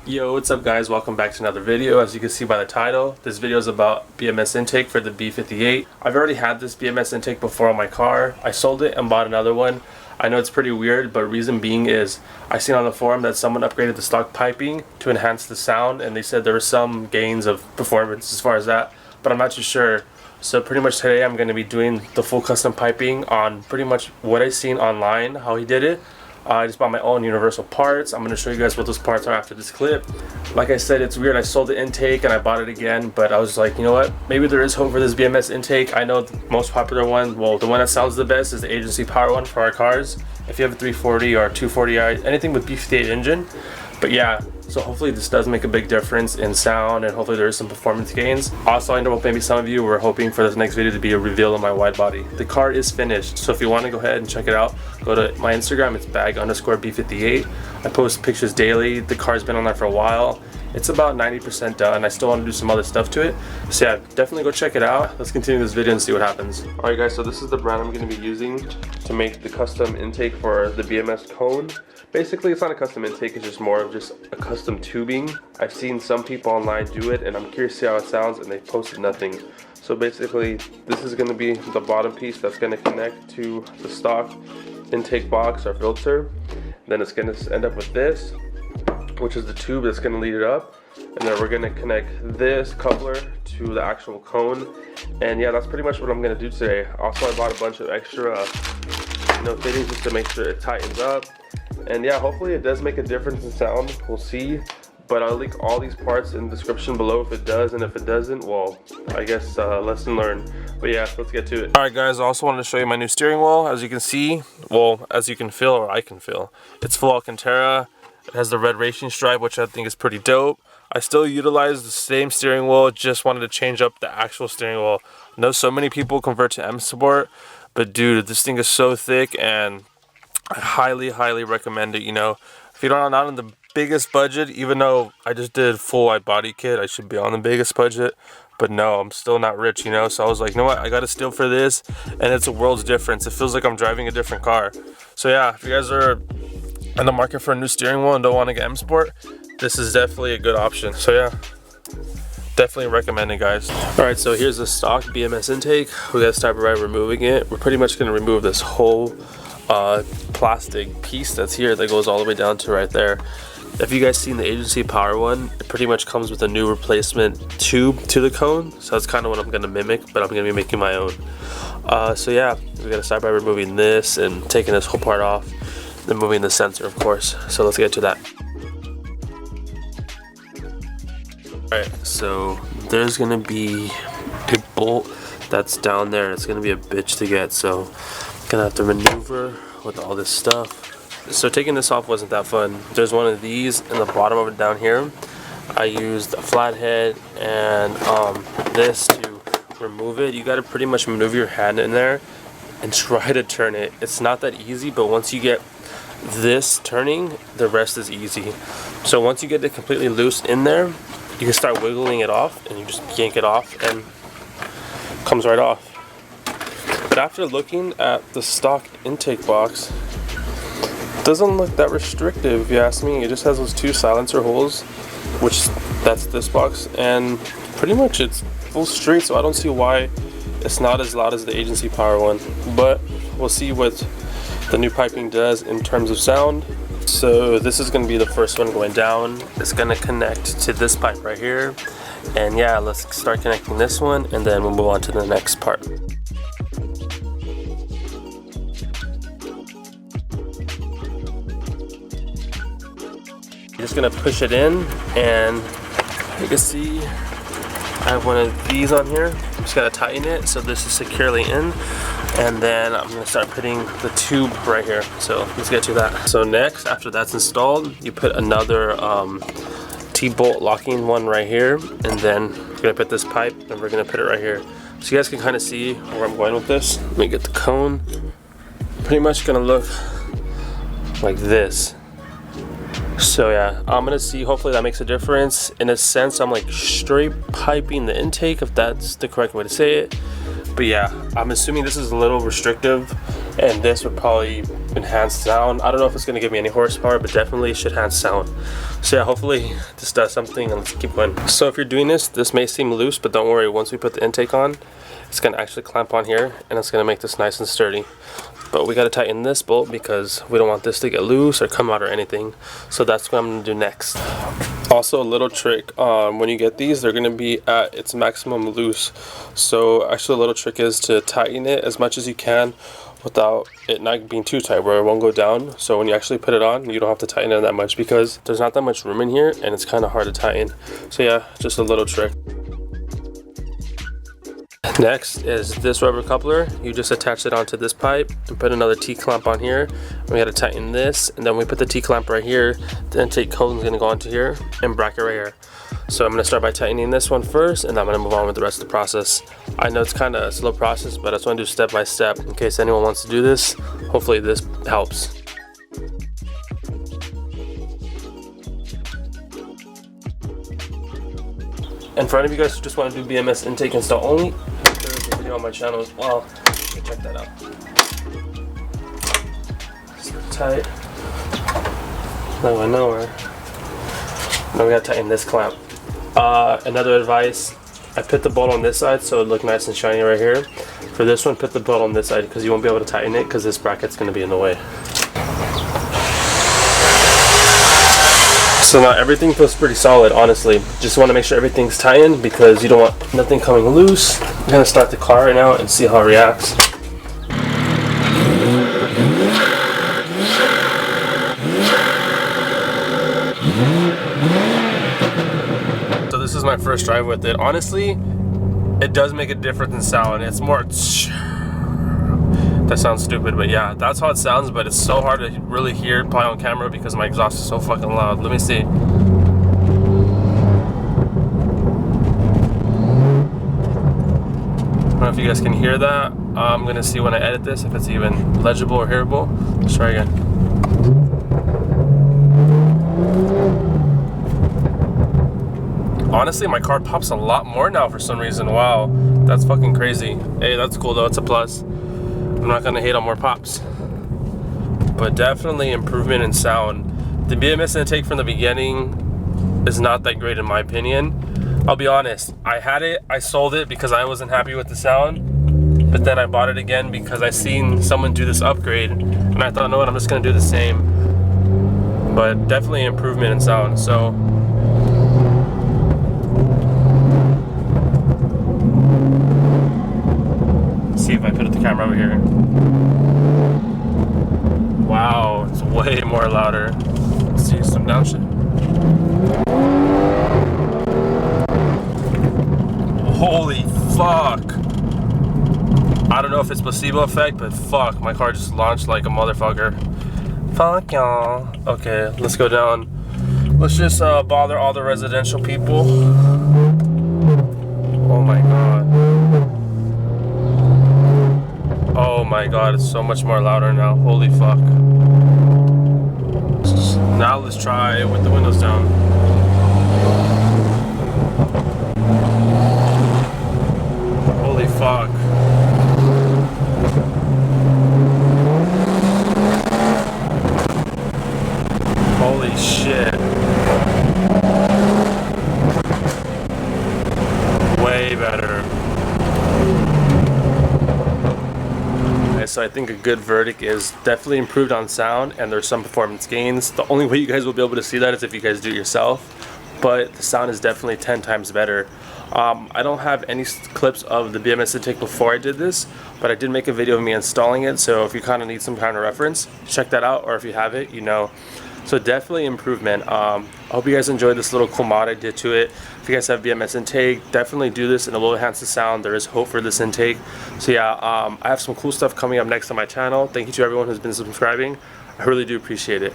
Yo, what's up guys? Welcome back to another video. As you can see by the title, this video is about BMS intake for the B58. I've already had this BMS intake before on my car. I sold it and bought another one. I know it's pretty weird, but reason being is I seen on the forum that someone upgraded the stock piping to enhance the sound, and they said there were some gains of performance as far as that, but I'm not too sure. So pretty much today I'm going to be doing the full custom piping on pretty much what I seen online, how he did it. I just bought my own universal parts. I'm going to show you guys what those parts are after this clip. Like I said, it's weird. I sold the intake and I bought it again, but I was like, you know what? Maybe there is hope for this BMS intake. I know the most popular one, well, the one that sounds the best is the agency power one for our cars. If you have a 340 or 240i, anything with B58 engine. But yeah, so hopefully this does make a big difference in sound, and hopefully there is some performance gains. Also, I know maybe some of you were hoping for this next video to be a reveal of my wide body. The car is finished, so if you want to go ahead and check it out, go to my Instagram. It's bag_B58. I post pictures daily. The car's been on there for a while. It's about 90% done. I still want to do some other stuff to it. So yeah, definitely go check it out. Let's continue this video and see what happens. Alright guys, so this is the brand I'm going to be using to make the custom intake for the BMS cone. Basically, it's not a custom intake, it's just more of just a custom tubing. I've seen some people online do it, and I'm curious to see how it sounds, and they posted nothing. So basically, this is going to be the bottom piece that's going to connect to the stock intake box or filter. Then it's going to end up with this, which is the tube that's going to lead it up. And then we're going to connect this coupler to the actual cone. And yeah, that's pretty much what I'm going to do today. Also, I bought a bunch of extra fittings just to make sure it tightens up. And yeah, hopefully it does make a difference in sound. We'll see. But I'll link all these parts in the description below if it does, and if it doesn't, well, I guess lesson learned. But yeah, let's get to it. Alright guys, I also wanted to show you my new steering wheel. As you can see, well, as you can feel, or I can feel, it's full ALCANTARA. It has the red racing stripe, which I think is pretty dope. I still utilize the same steering wheel, just wanted to change up the actual steering wheel. I know so many people convert to M Sport, but dude, this thing is so thick, and I highly recommend it. You know, if you're not on the biggest budget, even though I just did full white body kit, I should be on the biggest budget, but no, I'm still not rich, you know. So I was like, you know what, I gotta steal for this, and it's a world's difference. It feels like I'm driving a different car. So yeah, if you guys are in the market for a new steering wheel and don't want to get M Sport, this is definitely a good option. So yeah, definitely recommend it, guys. All right, so here's the stock BMS intake. We gotta start by removing it. We're pretty much gonna remove this whole plastic piece that's here that goes all the way down to right there. If you guys seen the agency power one, it pretty much comes with a new replacement tube to the cone, so that's kind of what I'm going to mimic, but I'm going to be making my own. So yeah, we're going to start by removing this and taking this whole part off, then moving the sensor, of course. So let's get to that. Alright, so there's going to be a bolt that's down there. It's going to be a bitch to get, so I'm going to have to maneuver with all this stuff. So taking this off wasn't that fun. There's one of these in the bottom of it down here. I used a flathead and this to remove it. You got to pretty much maneuver your hand in there and try to turn it. It's not that easy, but once you get this turning, the rest is easy. So once you get it completely loose in there, you can start wiggling it off, and you just yank it off and it comes right off. But after looking at the stock intake box, doesn't look that restrictive, if you ask me. It just has those two silencer holes, which that's this box, and pretty much it's full straight, so I don't see why it's not as loud as the agency power one. But we'll see what the new piping does in terms of sound. So this is going to be the first one going down. It's going to connect to this pipe right here, and yeah, let's start connecting this one, and then we'll move on to the next part. Just gonna push it in, and you can see I have one of these on here. I'm just gonna tighten it so this is securely in, and then I'm gonna start putting the tube right here. So let's get to that. So next, after that's installed, you put another T-bolt locking one right here, and then we're gonna put this pipe and we're gonna put it right here. So you guys can kind of see where I'm going with this. Let me get the cone. Pretty much gonna look like this. So yeah, I'm gonna see, hopefully that makes a difference. In a sense, I'm like straight piping the intake, if that's the correct way to say it. But yeah, I'm assuming this is a little restrictive, and this would probably enhance sound. I don't know if it's going to give me any horsepower, but definitely should enhance sound. So yeah, hopefully this does something, and let's keep going. So if you're doing this may seem loose, but don't worry, once we put the intake on, it's going to actually clamp on here, and it's going to make this nice and sturdy. But we got to tighten this bolt because we don't want this to get loose or come out or anything. So that's what I'm going to do next. Also, a little trick, when you get these, they're going to be at its maximum loose. So actually a little trick is to tighten it as much as you can without it not being too tight where it won't go down. So when you actually put it on, you don't have to tighten it that much because there's not that much room in here and it's kind of hard to tighten. So yeah, just a little trick. Next is this rubber coupler. You just attach it onto this pipe and put another T-clamp on here. We got to tighten this, and then we put the T-clamp right here. The intake cone is going to go onto here and bracket right here. So I'm going to start by tightening this one first, and then I'm going to move on with the rest of the process. I know it's kind of a slow process, but I just want to do step by step in case anyone wants to do this. Hopefully this helps. And for any of you guys who just want to do BMS intake install only, there's a video on my channel as well. You can check that out. Slip tight. Not going nowhere. Now we gotta tighten this clamp. Another advice, I put the bolt on this side so it look nice and shiny right here. For this one, put the bolt on this side because you won't be able to tighten it because this bracket's gonna be in the way. So now everything feels pretty solid, honestly. Just want to make sure everything's tightened because you don't want nothing coming loose. I'm gonna start the car right now and see how it reacts. So this is my first drive with it. Honestly, it does make a difference in sound. It's more, that sounds stupid, but yeah, that's how it sounds, but it's so hard to really hear it probably on camera because my exhaust is so fucking loud. Let me see. I don't know if you guys can hear that. I'm gonna see when I edit this if it's even legible or hearable. Let's try again. Honestly, my car pops a lot more now for some reason. Wow, that's fucking crazy. Hey, that's cool though, it's a plus. I'm not gonna hate on more pops, but definitely improvement in sound. The BMS intake from the beginning is not that great in my opinion. I'll be honest, I had it, I sold it because I wasn't happy with the sound, but then I bought it again because I seen someone do this upgrade and I thought, no, I'm just gonna do the same. But definitely improvement in sound. So see if I put the camera over here. Wow, it's way more louder. Let's see some downshift. Holy fuck. I don't know if it's placebo effect, but fuck, my car just launched like a motherfucker. Fuck y'all. Okay, let's go down. Let's just bother all the residential people. Oh my god. Oh my god, it's so much more louder now. Holy fuck. Now let's try with the windows down. Holy fuck. Holy shit. Way better. So I think a good verdict is definitely improved on sound, and there's some performance gains. The only way you guys will be able to see that is if you guys do it yourself, but the sound is definitely 10 times better. I don't have any clips of the BMS intake before I did this, but I did make a video of me installing it, so if you kind of need some kind of reference, check that out, or if you have it, you know. So definitely improvement. I hope you guys enjoyed this little cool mod I did to it. If you guys have BMS intake, definitely do this and it will enhance the sound. There is hope for this intake. So yeah, I have some cool stuff coming up next on my channel. Thank you to everyone who's been subscribing. I really do appreciate it.